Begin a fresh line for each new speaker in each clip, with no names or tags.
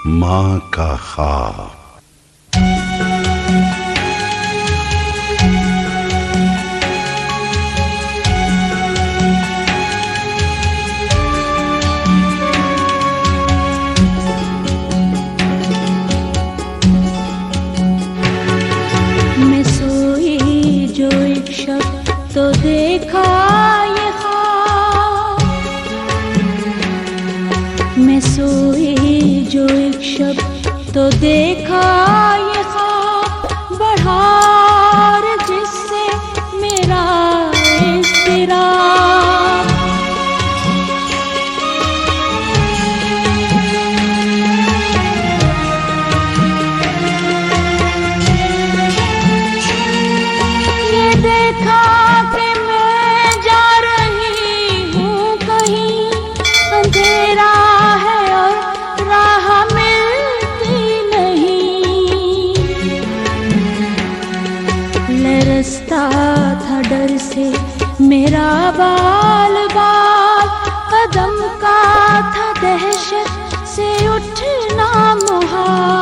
माँ का ख्वाब।
मैं सोई जो एक शब्द तो देखा ये ख्वाब, मैं सोई जो एक शब्द तो देखा ये ख्वाब, बढ़ार जिससे मेरा इज़्तिराब। ये देखा कि मैं जा रही हूँ कहीं, अंधेरा है और राह मिलती नहीं। लरसता था डर से मेरा बाल बाल, कदम का था दहशत से उठना मुहाल।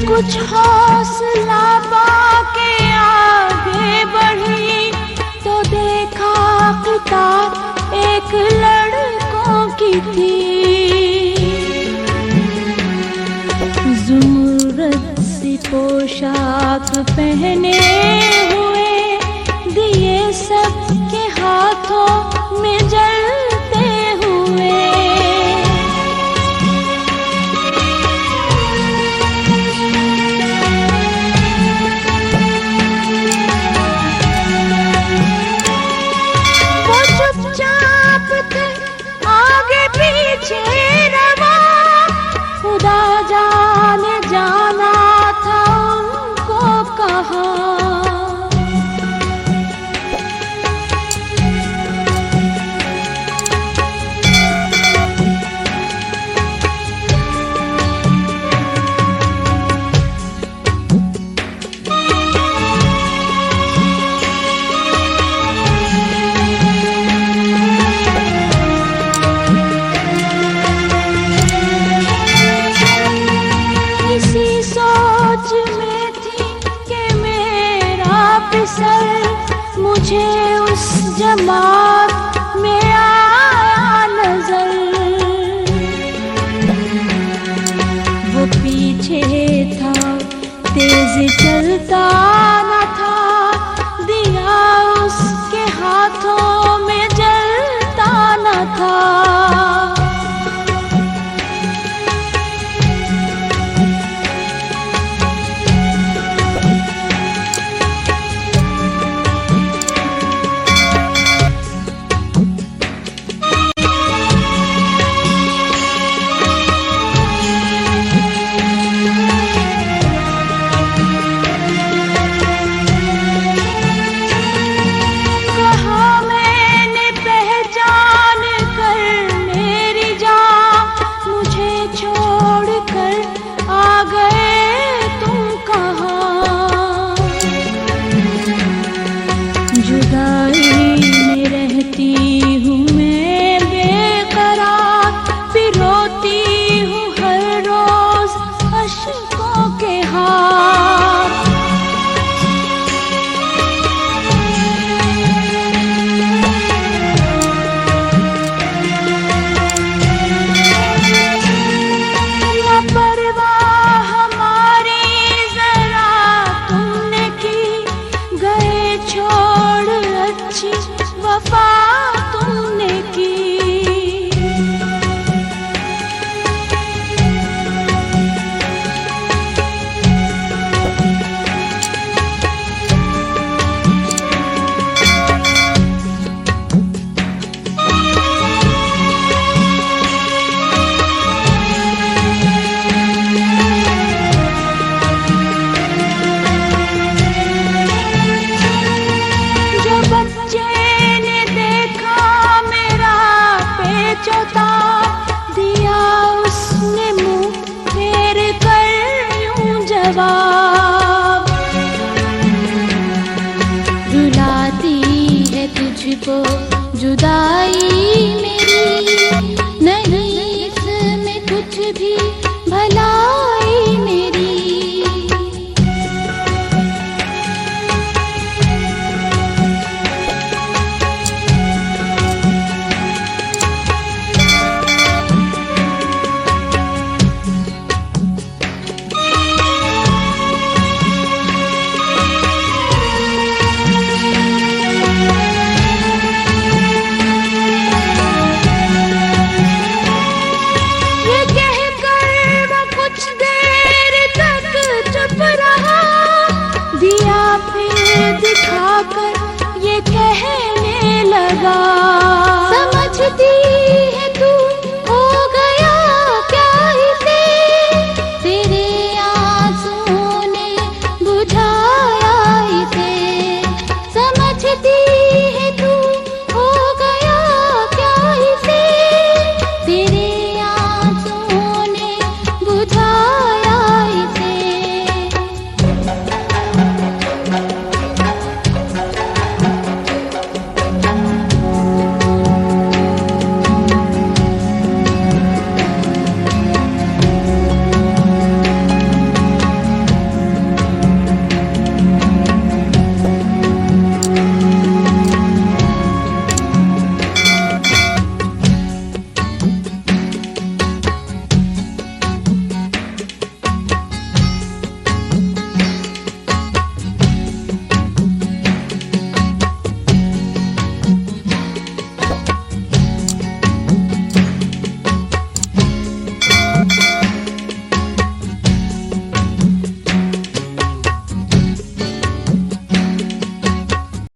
कुछ हौसला पाके आगे बढ़ी तो देखा किताब एक लड़कों की थी। ज़ुमरद सी पोशाक पहने हुए दिए सबके हाथों में जलते हुए। खुदा जाने जाना था उनको कहाँ। इसी सोच में थी कि मेरा पिसर मुझे उस जमात में आया नजर। वो पीछे था तेज चलता न था, दिया उसके हाथों